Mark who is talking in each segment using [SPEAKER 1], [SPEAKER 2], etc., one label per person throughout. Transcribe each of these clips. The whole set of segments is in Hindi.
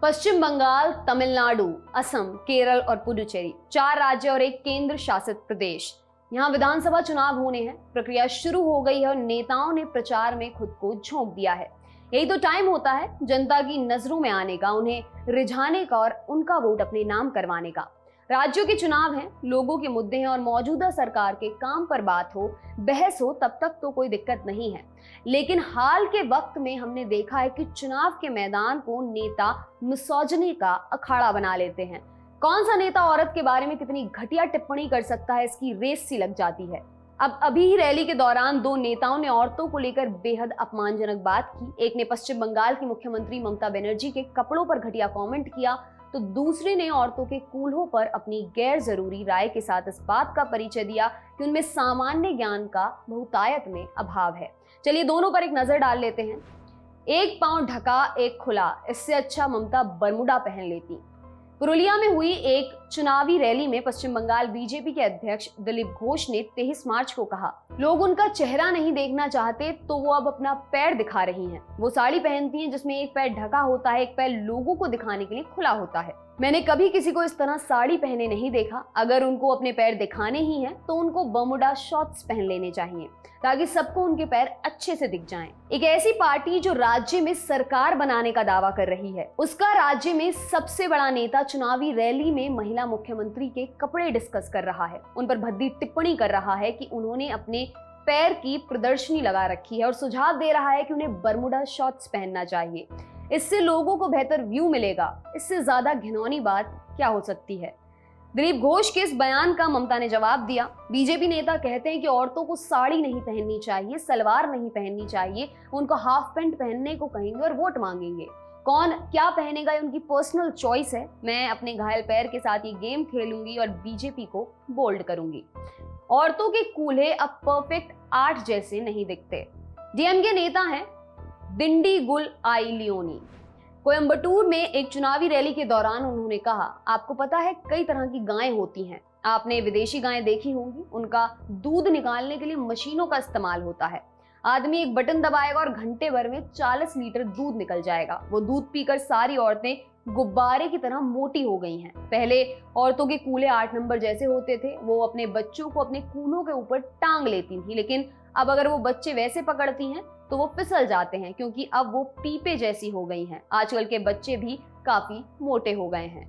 [SPEAKER 1] पश्चिम बंगाल, तमिलनाडु, असम, केरल और पुडुचेरी 4 राज्य और एक केंद्र शासित प्रदेश। यहाँ विधानसभा चुनाव होने हैं, प्रक्रिया शुरू हो गई है और नेताओं ने प्रचार में खुद को झोंक दिया है। यही तो टाइम होता है जनता की नजरों में आने का, उन्हें रिझाने का और उनका वोट अपने नाम करवाने का। राज्यों के चुनाव हैं, लोगों के मुद्दे हैं और मौजूदा सरकार के काम पर बात हो, बहस हो, तब तक तो कोई दिक्कत नहीं है। लेकिन हाल के वक्त में हमने देखा है कि चुनाव के मैदान को नेता मिसोजिनी का अखाड़ा बना लेते हैं। कौन सा नेता औरत के बारे में कितनी घटिया टिप्पणी कर सकता है, इसकी रेस सी लग जाती है। अब अभी ही रैली के दौरान 2 नेताओं ने औरतों को लेकर बेहद अपमानजनक बात की। एक ने पश्चिम बंगाल की मुख्यमंत्री ममता बनर्जी के कपड़ों पर घटिया कमेंट किया, तो दूसरे ने औरतों के कूल्हों पर अपनी गैर जरूरी राय के साथ इस बात का परिचय दिया कि उनमें सामान्य ज्ञान का बहुतायत में अभाव है। चलिए दोनों पर एक नजर डाल लेते हैं। एक पांव ढका एक खुला, इससे अच्छा ममता बरमुडा पहन लेती। पुरुलिया में हुई एक चुनावी रैली में पश्चिम बंगाल बीजेपी के अध्यक्ष दिलीप घोष ने 23 मार्च को कहा, लोग उनका चेहरा नहीं देखना चाहते तो वो अब अपना पैर दिखा रही हैं। वो साड़ी पहनती हैं जिसमें एक पैर ढका होता है, एक पैर लोगों को दिखाने के लिए खुला होता है। मैंने कभी किसी को इस तरह साड़ी पहने नहीं देखा। अगर उनको अपने पैर दिखाने ही हैं तो उनको बर्मुडा शॉर्ट्स पहन लेने चाहिए ताकि सबको उनके पैर अच्छे से दिख जाएं। एक ऐसी पार्टी जो राज्य में सरकार बनाने का दावा कर रही है, उसका राज्य में सबसे बड़ा नेता चुनावी रैली में महिला मुख्यमंत्री के कपड़े डिस्कस कर रहा है, उन पर भद्दी टिप्पणी कर रहा है कि उन्होंने अपने पैर की प्रदर्शनी लगा रखी है और सुझाव दे रहा है कि उन्हें बर्मुडा शॉर्ट्स पहनना चाहिए, इससे लोगों को बेहतर व्यू मिलेगा। इससे ज्यादा घिनौनी बात क्या हो सकती है। दिलीप घोष के इस बयान का ममता ने जवाब दिया। बीजेपी नेता कहते हैं कि औरतों को साड़ी नहीं पहननी चाहिए, सलवार नहीं पहननी चाहिए, उनको हाफ पैंट पहनने को कहेंगे और वोट मांगेंगे। कौन क्या पहनेगा ये उनकी पर्सनल चॉइस है। मैं अपने घायल पैर के साथ ये गेम खेलूंगी और बीजेपी को बोल्ड करूंगी। औरतों के कूल्हे अब परफेक्ट आर्ट जैसे नहीं दिखते। डीएमके नेता हैं दिंडीगुल आई लियोनी। कोयम्बटूर में एक चुनावी रैली के दौरान उन्होंने कहा, आपको पता है कई तरह की गायें होती हैं, आपने विदेशी गायें देखी होंगी, उनका दूध निकालने के लिए मशीनों का इस्तेमाल होता है। आदमी एक बटन दबाएगा और घंटे भर में 40 लीटर दूध निकल जाएगा। वो दूध पीकर सारी औरतें गुब्बारे की तरह मोटी हो गई हैं। पहले औरतों के कूल्हे 8 नंबर जैसे होते थे, वो अपने बच्चों को अपने कूल्हों के ऊपर टांग लेती थी, लेकिन अब अगर वो बच्चे वैसे पकड़ती हैं तो वो फिसल जाते हैं क्योंकि अब वो पीपे जैसी हो गई हैं। आजकल के बच्चे भी काफी मोटे हो गए हैं।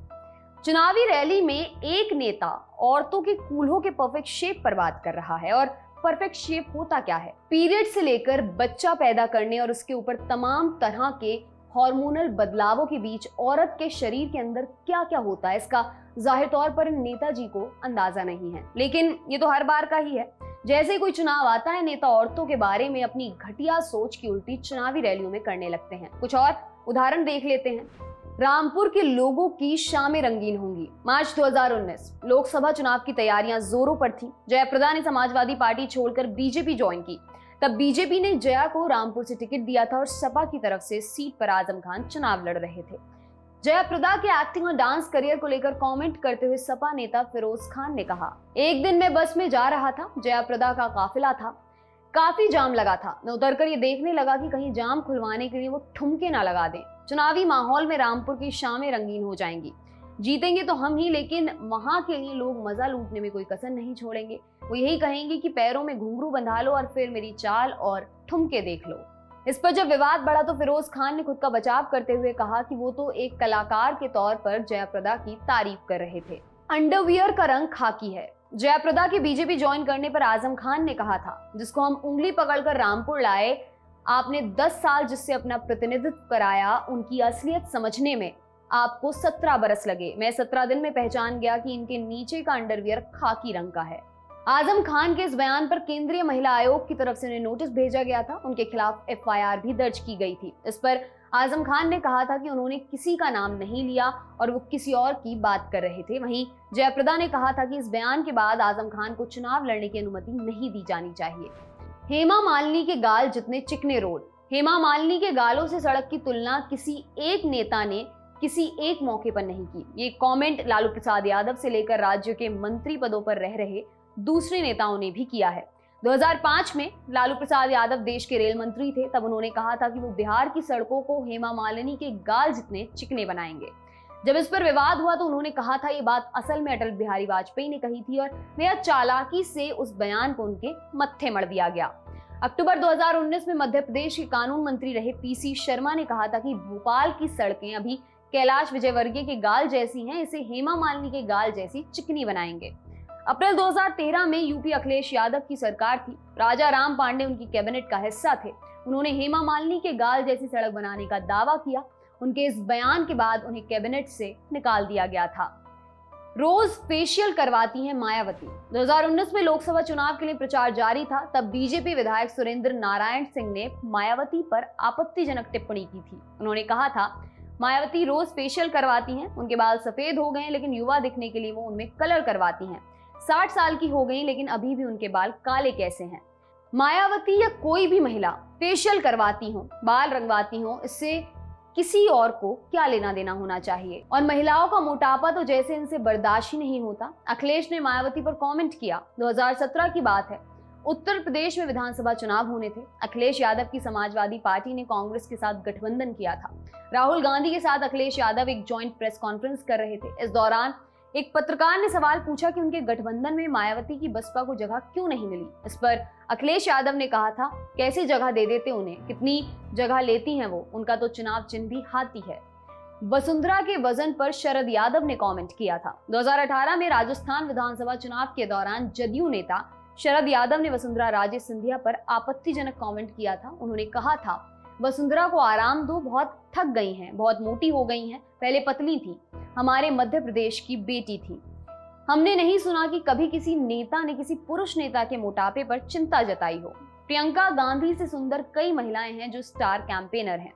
[SPEAKER 1] चुनावी रैली में एक नेता औरतों के कूल्हों के परफेक्ट शेप पर बात कर रहा है। और परफेक्ट शेप होता क्या है? पीरियड से लेकर बच्चा पैदा करने और उसके ऊपर तमाम तरह के हार्मोनल बदलावों के बीच औरत के शरीर के अंदर क्या क्या होता है, इसका जाहिर तौर पर नेताजी को अंदाजा नहीं है। लेकिन ये तो हर बार का ही है। जैसे ही कोई चुनाव आता है, नेता औरतों के बारे में अपनी घटिया सोच की उल्टी चुनावी रैलियों में करने लगते हैं। कुछ और उदाहरण देख लेते हैं। रामपुर के लोगों की शामें रंगीन होंगी। मार्च 2019 लोकसभा चुनाव की तैयारियां जोरों पर थी। जयाप्रदा ने समाजवादी पार्टी छोड़कर बीजेपी ज्वाइन की। तब बीजेपी ने जया को रामपुर से टिकट दिया था और सपा की तरफ से सीट पर आजम खान चुनाव लड़ रहे थे। जयाप्रदा के एक्टिंग और डांस करियर को लेकर कमेंट करते हुए सपा नेता फिरोज खान ने कहा, एक दिन मैं बस में जा रहा था, जयाप्रदा का काफिला था, काफी जाम लगा था। मैं उतरकर ये देखने लगा कि कहीं जाम खुलवाने के लिए वो ठुमके ना लगा दें। चुनावी माहौल में रामपुर की शामें रंगीन हो जाएंगी। जीतेंगे तो हम ही, लेकिन वहां के लिए लोग मजा लूटने में कोई कसर नहीं छोड़ेंगे। वो यही कहेंगे कि पैरों में घुंघरू बंधा लो और फिर मेरी चाल और ठुमके देख लो। इस पर जब विवाद बढ़ा तो फिरोज खान ने खुद का बचाव करते हुए कहा कि वो तो एक कलाकार के तौर पर जयाप्रदा की तारीफ कर रहे थे। अंडरवियर का रंग खाकी है। जयाप्रदा के बीजेपी ज्वाइन करने पर आजम खान ने कहा था, जिसको हम उंगली पकड़कर रामपुर लाए, आपने 10 साल जिससे अपना प्रतिनिधित्व कराया, उनकी असलियत समझने में आपको 17 बरस लगे। मैं 17 दिन में पहचान गया कि इनके नीचे का अंडरवियर खाकी रंग का है। आजम खान के इस बयान पर केंद्रीय महिला आयोग की तरफ से उन्हें नोटिस भेजा गया था। उनके खिलाफ एफआईआर भी दर्ज की गई थी। इस पर आजम खान ने कहा था कि उन्होंने किसी का नाम नहीं लिया और वो किसी और की बात कर रहे थे। वहीं जयाप्रदा ने कहा था कि इस बयान के बाद आजम खान को चुनाव लड़ने की अनुमति नहीं दी जानी चाहिए। हेमा मालिनी के गाल जितने चिकने रोड। हेमा मालिनी के गालों से सड़क की तुलना किसी एक नेता ने किसी एक मौके पर नहीं की। ये कमेंट लालू प्रसाद यादव से लेकर राज्य के मंत्री पदों पर रह रहे दूसरे नेताओं ने भी किया है। 2005 में लालू प्रसाद यादव देश के रेल मंत्री थे। तब उन्होंने कहा था कि वो बिहार की सड़कों को हेमा मालिनी के गाल जितने चिकने बनाएंगे। जब इस पर विवाद हुआ तो उन्होंने कहा था ये बात असल में अटल बिहारी वाजपेयी ने कही थी और बेहद चालाकी से उस बयान को उनके मत्थे मढ़ दिया गया। अक्टूबर 2019 में मध्य प्रदेश के कानून मंत्री रहे पीसी शर्मा ने कहा था कि भोपाल की सड़कें अभी कैलाश विजयवर्गीय के गाल जैसी हैं, इसे हेमा मालिनी के गाल जैसी चिकनी बनाएंगे। अप्रैल 2013 में यूपी अखिलेश यादव की सरकार थी। राजा राम पांडे उनकी कैबिनेट का हिस्सा थे। उन्होंने हेमा मालिनी के गाल जैसी सड़क बनाने का दावा किया। उनके इस बयान के बाद उन्हें कैबिनेट से निकाल दिया गया था। रोज फेशियल करवाती हैं मायावती। 2019 में लोकसभा चुनाव के लिए प्रचार जारी था। तब बीजेपी विधायक सुरेंद्र नारायण सिंह ने मायावती पर आपत्तिजनक टिप्पणी की थी। उन्होंने कहा था, मायावती रोज फेशियल करवाती हैं, उनके बाल सफेद हो गए हैं लेकिन युवा दिखने के लिए वो उनमें कलर करवाती हैं। 60 साल की हो गई लेकिन अभी भी उनके बाल काले कैसे हैं। मायावती या कोई भी महिला फेशियल करवाती हो, बाल रंगवाती हो, इससे किसी और को क्या लेना देना होना चाहिए। और महिलाओं का मोटापा तो जैसे इनसे बर्दाश्त ही नहीं होता। अखिलेश ने मायावती पर कमेंट किया। 2017 की बात है, उत्तर प्रदेश में विधानसभा चुनाव होने थे। अखिलेश यादव की समाजवादी पार्टी ने कांग्रेस के साथ गठबंधन किया था। राहुल गांधी के साथ अखिलेश यादव एक जॉइंट प्रेस कॉन्फ्रेंस कर रहे थे। इस दौरान एक पत्रकार ने सवाल पूछा कि उनके गठबंधन में मायावती की बसपा को जगह क्यों नहीं मिली। इस पर अखिलेश यादव ने कहा था, कैसी जगह दे देते उन्हें, कितनी जगह लेती हैं वो, उनका तो चुनाव चिन्ह भी हाथी है। वसुंधरा के वजन पर शरद यादव ने कमेंट किया था। 2018 में राजस्थान विधानसभा चुनाव के दौरान जदयू नेता शरद यादव ने वसुंधरा राजे सिंधिया पर आपत्तिजनक कमेंट किया था। उन्होंने कहा था, वसुंधरा को आराम दो, बहुत थक गई हैं, बहुत मोटी हो गई हैं, पहले पतली थी, हमारे मध्य प्रदेश की बेटी थी। हमने नहीं सुना कि कभी किसी नेता ने किसी पुरुष नेता के मोटापे पर चिंता जताई हो। प्रियंका गांधी से सुंदर कई महिलाएं हैं जो स्टार कैंपेनर हैं।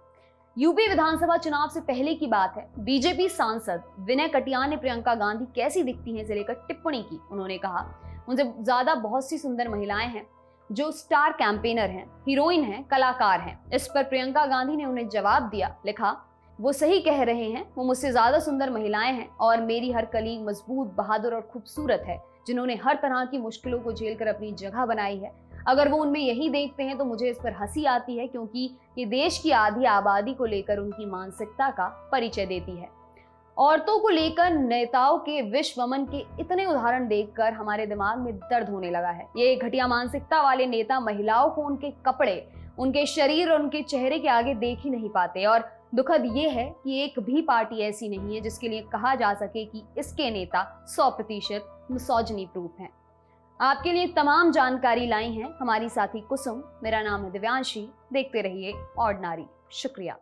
[SPEAKER 1] यूपी विधानसभा चुनाव से पहले की बात है, बीजेपी सांसद विनय कटियार ने प्रियंका गांधी कैसी दिखती हैं से लेकर टिप्पणी की। उन्होंने कहा, उनसे ज्यादा बहुत सी सुंदर महिलाएं हैं जो स्टार कैंपेनर हैं, हीरोइन हैं, कलाकार हैं। इस पर प्रियंका गांधी ने उन्हें जवाब दिया, लिखा, वो सही कह रहे हैं, वो मुझसे ज्यादा सुंदर महिलाएं हैं और मेरी हर कलीग मजबूत, बहादुर और खूबसूरत है, जिन्होंने हर तरह की मुश्किलों को झेलकर अपनी जगह बनाई है। अगर वो उनमें यही देखते हैं तो मुझे इस पर हंसी आती है, क्योंकि ये देश की आधी आबादी को लेकर उनकी मानसिकता का परिचय देती है। औरतों को लेकर नेताओं के विश्वमन के इतने उदाहरण देखकर हमारे दिमाग में दर्द होने लगा है। ये घटिया मानसिकता वाले नेता महिलाओं को उनके कपड़े, उनके शरीर और उनके चेहरे के आगे देख ही नहीं पाते। और दुखद ये है कि एक भी पार्टी ऐसी नहीं है जिसके लिए कहा जा सके कि इसके नेता 100% मिसोजिनी प्रूफ हैं। आपके लिए तमाम जानकारी लाई हैं हमारी साथी कुसुम। मेरा नाम है दिव्यांशी। देखते रहिए ऑर्डिनरी। शुक्रिया।